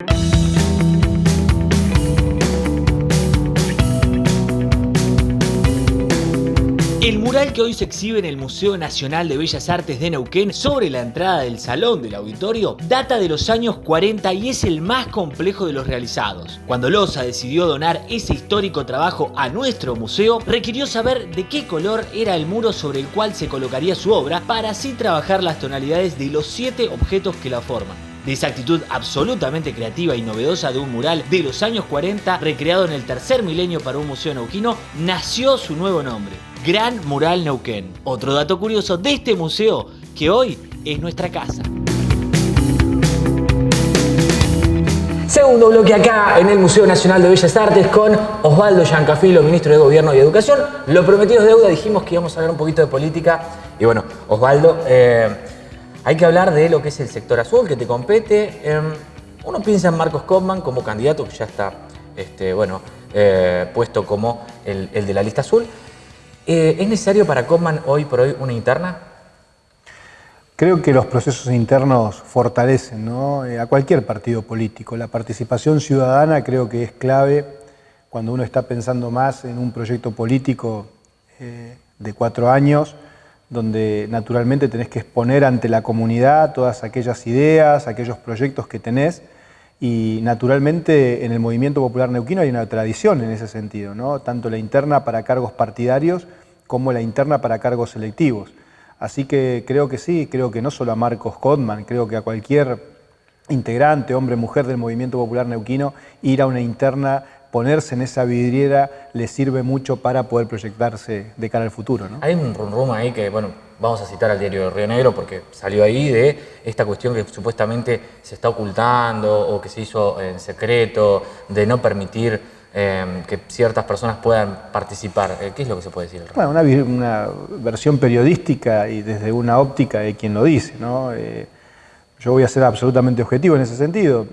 El mural que hoy se exhibe en el Museo Nacional de Bellas Artes de Neuquén sobre la entrada del salón del auditorio data de los años 40 y es el más complejo de los realizados. Cuando Loza decidió donar ese histórico trabajo a nuestro museo, requirió saber de qué color era el muro sobre el cual se colocaría su obra para así trabajar las tonalidades de los 7 objetos que la forman. De esa actitud absolutamente creativa y novedosa de un mural de los años 40, recreado en el tercer milenio para un museo neuquino, nació su nuevo nombre, Gran Mural Neuquén. Otro dato curioso de este museo, que hoy es nuestra casa. Segundo bloque acá en el Museo Nacional de Bellas Artes con Osvaldo Giancafilo, ministro de Gobierno y Educación. Lo prometido es deuda, dijimos que íbamos a hablar un poquito de política. Y bueno, Osvaldo, hay que hablar de lo que es el sector azul que te compete. Uno piensa en Marcos Copman como candidato, que ya está puesto como el de la lista azul. ¿Es necesario para Copman hoy por hoy una interna? Creo que los procesos internos fortalecen, ¿no? A cualquier partido político. La participación ciudadana creo que es clave cuando uno está pensando más en un proyecto político de 4 años, donde naturalmente tenés que exponer ante la comunidad todas aquellas ideas, aquellos proyectos que tenés, y naturalmente en el Movimiento Popular Neuquino hay una tradición en ese sentido, ¿no? Tanto la interna para cargos partidarios como la interna para cargos selectivos. Así que creo que sí, creo que no solo a Marcos Copman, creo que a cualquier integrante, hombre, mujer del Movimiento Popular Neuquino, ir a una interna, ponerse en esa vidriera, le sirve mucho para poder proyectarse de cara al futuro, ¿no? Hay un rum ahí que, bueno, vamos a citar al diario de Río Negro porque salió ahí de esta cuestión que supuestamente se está ocultando o que se hizo en secreto, de no permitir que ciertas personas puedan participar. ¿Qué es lo que se puede decir? Bueno, una versión periodística y desde una óptica de quien lo dice, ¿no? Yo voy a ser absolutamente objetivo en ese sentido.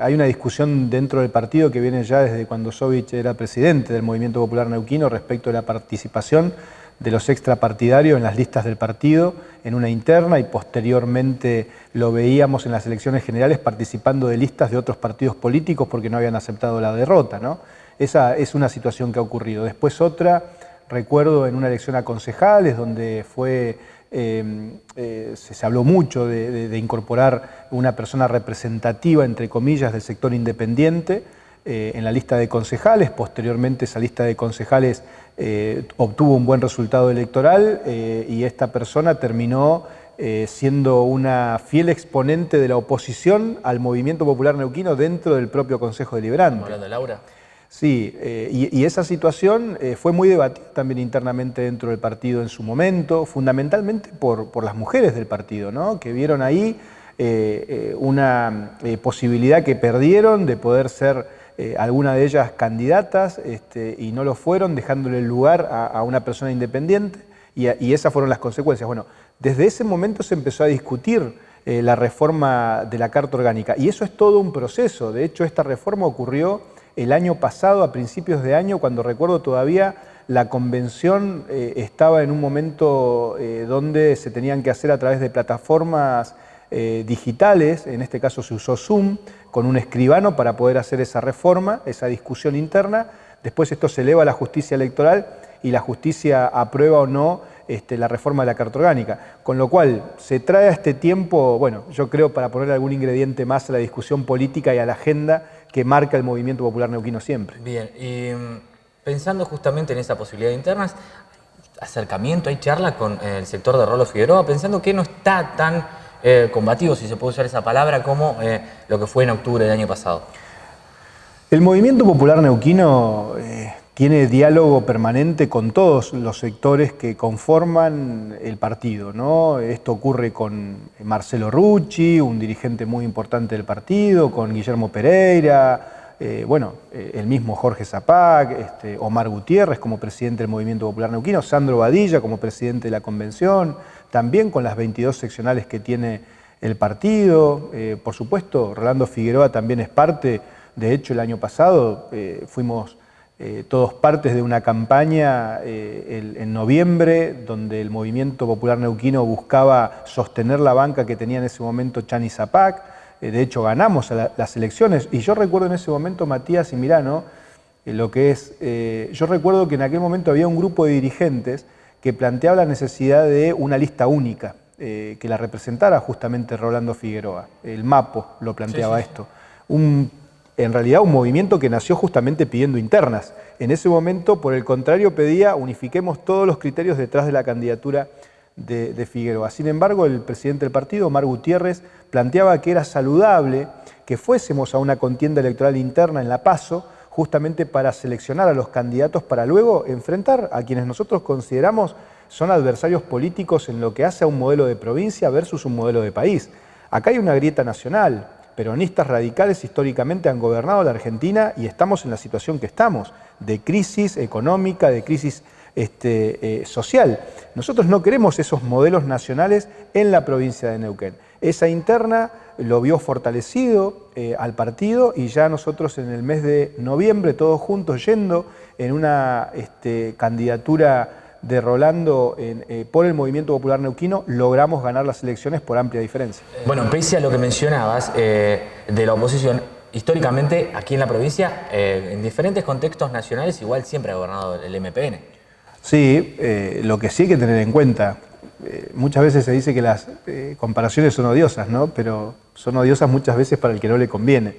Hay una discusión dentro del partido que viene ya desde cuando Sovich era presidente del Movimiento Popular Neuquino respecto a la participación de los extrapartidarios en las listas del partido, en una interna, y posteriormente lo veíamos en las elecciones generales participando de listas de otros partidos políticos porque no habían aceptado la derrota, ¿no? Esa es una situación que ha ocurrido. Después otra, recuerdo en una elección a concejales donde se habló mucho de incorporar una persona representativa, entre comillas, del sector independiente en la lista de concejales. Posteriormente esa lista de concejales obtuvo un buen resultado electoral y esta persona terminó siendo una fiel exponente de la oposición al Movimiento Popular Neuquino dentro del propio Consejo Deliberante. ¿Estamos hablando de Laura? Sí, y esa situación fue muy debatida también internamente dentro del partido en su momento, fundamentalmente por las mujeres del partido, ¿no? Que vieron ahí una posibilidad que perdieron de poder ser alguna de ellas candidatas y no lo fueron, dejándole el lugar a una persona independiente, y esas fueron las consecuencias. Bueno, desde ese momento se empezó a discutir la reforma de la Carta Orgánica, y eso es todo un proceso. De hecho, esta reforma ocurrió el año pasado, a principios de año, cuando recuerdo todavía la convención estaba en un momento donde se tenían que hacer a través de plataformas digitales. En este caso se usó Zoom con un escribano para poder hacer esa reforma, esa discusión interna. Después esto se eleva a la justicia electoral y la justicia aprueba o no la reforma de la Carta Orgánica. Con lo cual se trae a este tiempo, bueno, yo creo para poner algún ingrediente más a la discusión política y a la agenda que marca el Movimiento Popular Neuquino siempre. Bien, y pensando justamente en esa posibilidad de internas, acercamiento, hay charla con el sector de Rolo Figueroa, pensando que no está tan combativo, si se puede usar esa palabra, como lo que fue en octubre del año pasado. El Movimiento Popular Neuquino tiene diálogo permanente con todos los sectores que conforman el partido, ¿no? Esto ocurre con Marcelo Rucci, un dirigente muy importante del partido, con Guillermo Pereira, el mismo Jorge Zapac, Omar Gutiérrez como presidente del Movimiento Popular Neuquino, Sandro Badilla como presidente de la convención, también con las 22 seccionales que tiene el partido. Por supuesto, Rolando Figueroa también es parte. De hecho, el año pasado fuimos todos partes de una campaña en noviembre, donde el Movimiento Popular Neuquino buscaba sostener la banca que tenía en ese momento Chani Zapac. de hecho ganamos las elecciones, y yo recuerdo en ese momento, Matías, y mirá, ¿no? Yo recuerdo que en aquel momento había un grupo de dirigentes que planteaba la necesidad de una lista única, que la representara justamente Rolando Figueroa. El MAPO lo planteaba esto. En realidad un movimiento que nació justamente pidiendo internas. En ese momento, por el contrario, pedía unifiquemos todos los criterios detrás de la candidatura de Figueroa. Sin embargo, el presidente del partido, Omar Gutiérrez, planteaba que era saludable que fuésemos a una contienda electoral interna en la PASO, justamente para seleccionar a los candidatos para luego enfrentar a quienes nosotros consideramos son adversarios políticos en lo que hace a un modelo de provincia versus un modelo de país. Acá hay una grieta nacional. Peronistas radicales históricamente han gobernado la Argentina y estamos en la situación que estamos, de crisis económica, de crisis social. Nosotros no queremos esos modelos nacionales en la provincia de Neuquén. Esa interna lo vio fortalecido al partido, y ya nosotros en el mes de noviembre, todos juntos yendo en una candidatura de Rolando por el Movimiento Popular Neuquino, logramos ganar las elecciones por amplia diferencia. Bueno, pese a lo que mencionabas de la oposición, históricamente aquí en la provincia, en diferentes contextos nacionales, igual siempre ha gobernado el MPN. Sí, lo que sí hay que tener en cuenta, muchas veces se dice que las comparaciones son odiosas, ¿no? Pero son odiosas muchas veces para el que no le conviene.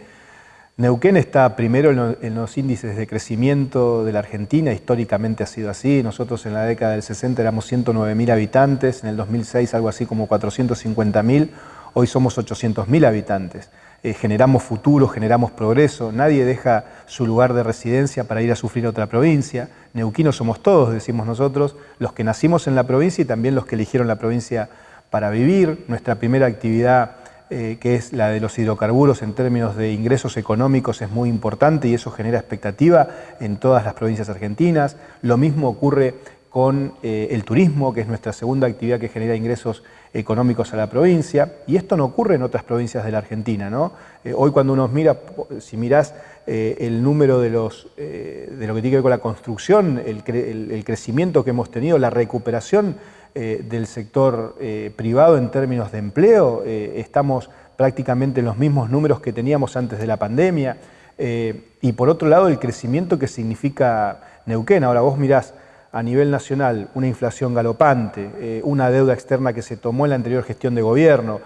Neuquén está primero en los índices de crecimiento de la Argentina, históricamente ha sido así. Nosotros en la década del 60 éramos 109.000 habitantes, en el 2006 algo así como 450.000, hoy somos 800.000 habitantes. Generamos futuro, generamos progreso, nadie deja su lugar de residencia para ir a sufrir a otra provincia. Neuquinos somos todos, decimos nosotros, los que nacimos en la provincia y también los que eligieron la provincia para vivir. Nuestra primera actividad, que es la de los hidrocarburos en términos de ingresos económicos, es muy importante y eso genera expectativa en todas las provincias argentinas. Lo mismo ocurre con el turismo, que es nuestra segunda actividad que genera ingresos económicos a la provincia, y esto no ocurre en otras provincias de la Argentina, ¿no? Hoy cuando uno mira, si mirás el número de lo que tiene que ver con la construcción, el crecimiento que hemos tenido, la recuperación del sector privado en términos de empleo, estamos prácticamente en los mismos números que teníamos antes de la pandemia, y por otro lado el crecimiento que significa Neuquén. Ahora vos mirás a nivel nacional una inflación galopante, una deuda externa que se tomó en la anterior gestión de gobierno,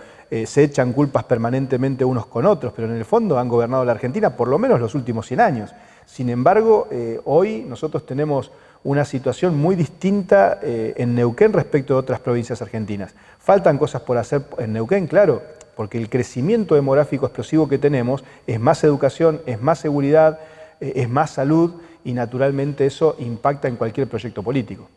se echan culpas permanentemente unos con otros, pero en el fondo han gobernado la Argentina por lo menos los últimos 100 años. Sin embargo, hoy nosotros tenemos una situación muy distinta en Neuquén respecto de otras provincias argentinas. Faltan cosas por hacer en Neuquén, claro, porque el crecimiento demográfico explosivo que tenemos es más educación, es más seguridad, es más salud, y naturalmente eso impacta en cualquier proyecto político.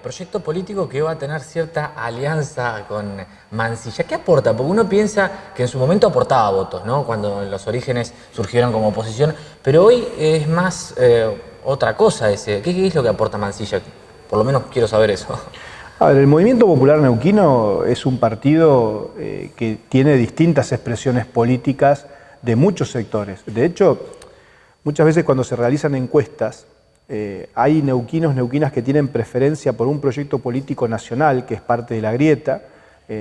Proyecto político que va a tener cierta alianza con Mansilla. ¿Qué aporta? Porque uno piensa que en su momento aportaba votos, ¿no? Cuando en los orígenes surgieron como oposición, pero hoy es más otra cosa ese. ¿Qué es lo que aporta Mansilla? Por lo menos quiero saber eso. A ver, el Movimiento Popular Neuquino es un partido que tiene distintas expresiones políticas de muchos sectores. De hecho, muchas veces cuando se realizan encuestas, hay neuquinos, neuquinas que tienen preferencia por un proyecto político nacional que es parte de la grieta,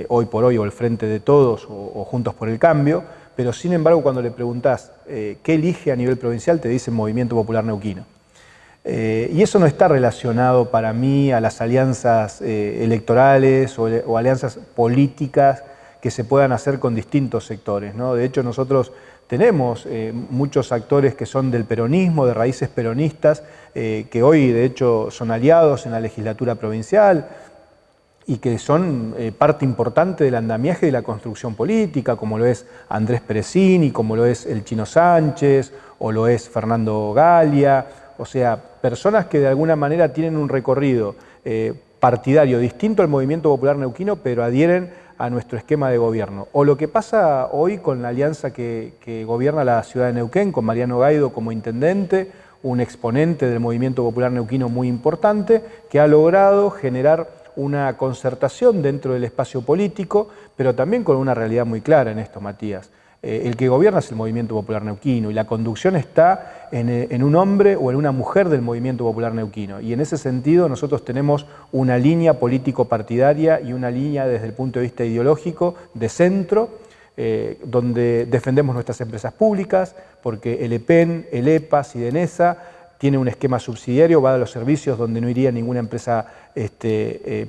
hoy por hoy o el Frente de Todos o Juntos por el Cambio, pero sin embargo cuando le preguntás qué elige a nivel provincial te dicen Movimiento Popular Neuquino. Y eso no está relacionado para mí a las alianzas electorales o alianzas políticas que se puedan hacer con distintos sectores, ¿no? De hecho nosotros tenemos muchos actores que son del peronismo, de raíces peronistas, que hoy de hecho son aliados en la legislatura provincial y que son parte importante del andamiaje de la construcción política, como lo es Andrés Peresini, como lo es el Chino Sánchez, o lo es Fernando Galia, o sea, personas que de alguna manera tienen un recorrido partidario distinto al Movimiento Popular Neuquino, pero adhieren a nuestro esquema de gobierno. O lo que pasa hoy con la alianza que gobierna la ciudad de Neuquén, con Mariano Gaido como intendente, un exponente del Movimiento Popular Neuquino muy importante, que ha logrado generar una concertación dentro del espacio político, pero también con una realidad muy clara en esto, Matías. El que gobierna es el Movimiento Popular Neuquino y la conducción está en un hombre o en una mujer del Movimiento Popular Neuquino. Y en ese sentido nosotros tenemos una línea político-partidaria y una línea desde el punto de vista ideológico de centro, donde defendemos nuestras empresas públicas, porque el EPEN, el EPA, SIDENESA, tiene un esquema subsidiario, va a los servicios donde no iría ninguna empresa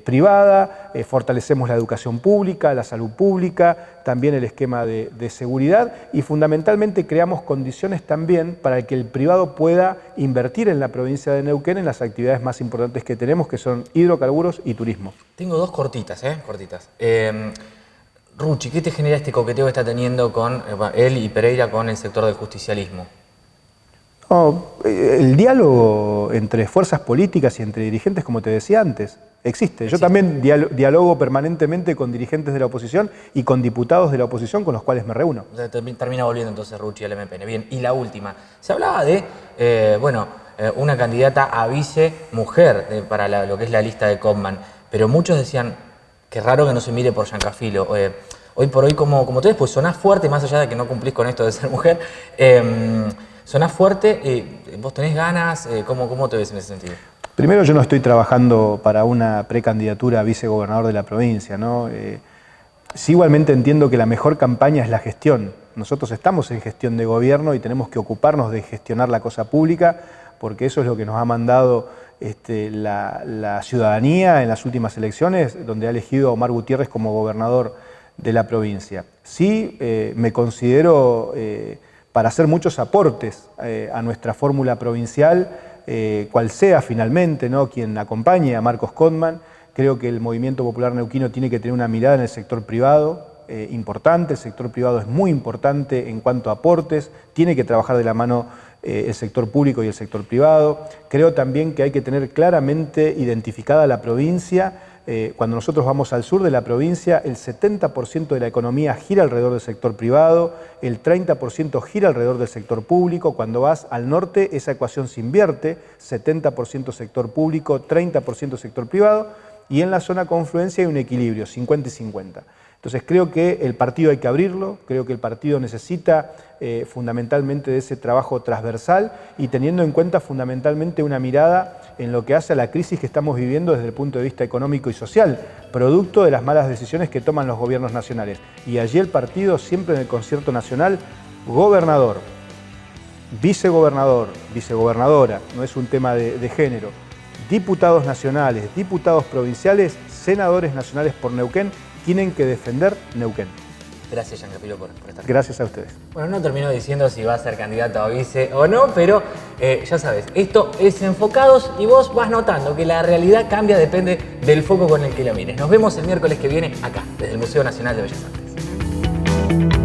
privada, fortalecemos la educación pública, la salud pública, también el esquema de seguridad y fundamentalmente creamos condiciones también para que el privado pueda invertir en la provincia de Neuquén en las actividades más importantes que tenemos, que son hidrocarburos y turismo. Tengo dos cortitas, cortitas. Rucci, ¿qué te genera este coqueteo que está teniendo con él y Pereira con el sector del justicialismo? No, el diálogo entre fuerzas políticas y entre dirigentes, como te decía antes, existe. Yo también dialogo permanentemente con dirigentes de la oposición y con diputados de la oposición con los cuales me reúno. Termina volviendo entonces Rucci al MPN. Bien, y la última. Se hablaba de, una candidata a vice mujer para lo que es la lista de Codman, pero muchos decían, qué raro que no se mire por Giancafilo. Hoy por hoy, como te ves, pues sonás fuerte, más allá de que no cumplís con esto de ser mujer, sonás fuerte, vos tenés ganas, ¿cómo te ves en ese sentido? Primero, yo no estoy trabajando para una precandidatura a vicegobernador de la provincia, ¿no? Sí, igualmente entiendo que la mejor campaña es la gestión. Nosotros estamos en gestión de gobierno y tenemos que ocuparnos de gestionar la cosa pública, porque eso es lo que nos ha mandado la ciudadanía en las últimas elecciones, donde ha elegido a Omar Gutiérrez como gobernador de la provincia. Sí, me considero para hacer muchos aportes a nuestra fórmula provincial, cual sea finalmente, ¿no?, quien acompañe a Marcos Codman. Creo que el movimiento popular neuquino tiene que tener una mirada en el sector privado importante. El sector privado es muy importante en cuanto a aportes, tiene que trabajar de la mano el sector público y el sector privado. Creo también que hay que tener claramente identificada la provincia. Cuando nosotros vamos al sur de la provincia, el 70% de la economía gira alrededor del sector privado, el 30% gira alrededor del sector público. Cuando vas al norte, esa ecuación se invierte, 70% sector público, 30% sector privado, y en la zona confluencia hay un equilibrio, 50 y 50. Entonces creo que el partido hay que abrirlo, creo que el partido necesita fundamentalmente de ese trabajo transversal y teniendo en cuenta fundamentalmente una mirada en lo que hace a la crisis que estamos viviendo desde el punto de vista económico y social, producto de las malas decisiones que toman los gobiernos nacionales. Y allí el partido, siempre en el concierto nacional, gobernador, vicegobernador, vicegobernadora, no es un tema de género, diputados nacionales, diputados provinciales, senadores nacionales por Neuquén, tienen que defender Neuquén. Gracias, Giancafilo, por estar aquí. Gracias a ustedes. Bueno, no terminó diciendo si va a ser candidato a vice o no, pero ya sabes, esto es Enfocados y vos vas notando que la realidad cambia, depende del foco con el que la mires. Nos vemos el miércoles que viene acá, desde el Museo Nacional de Bellas Artes.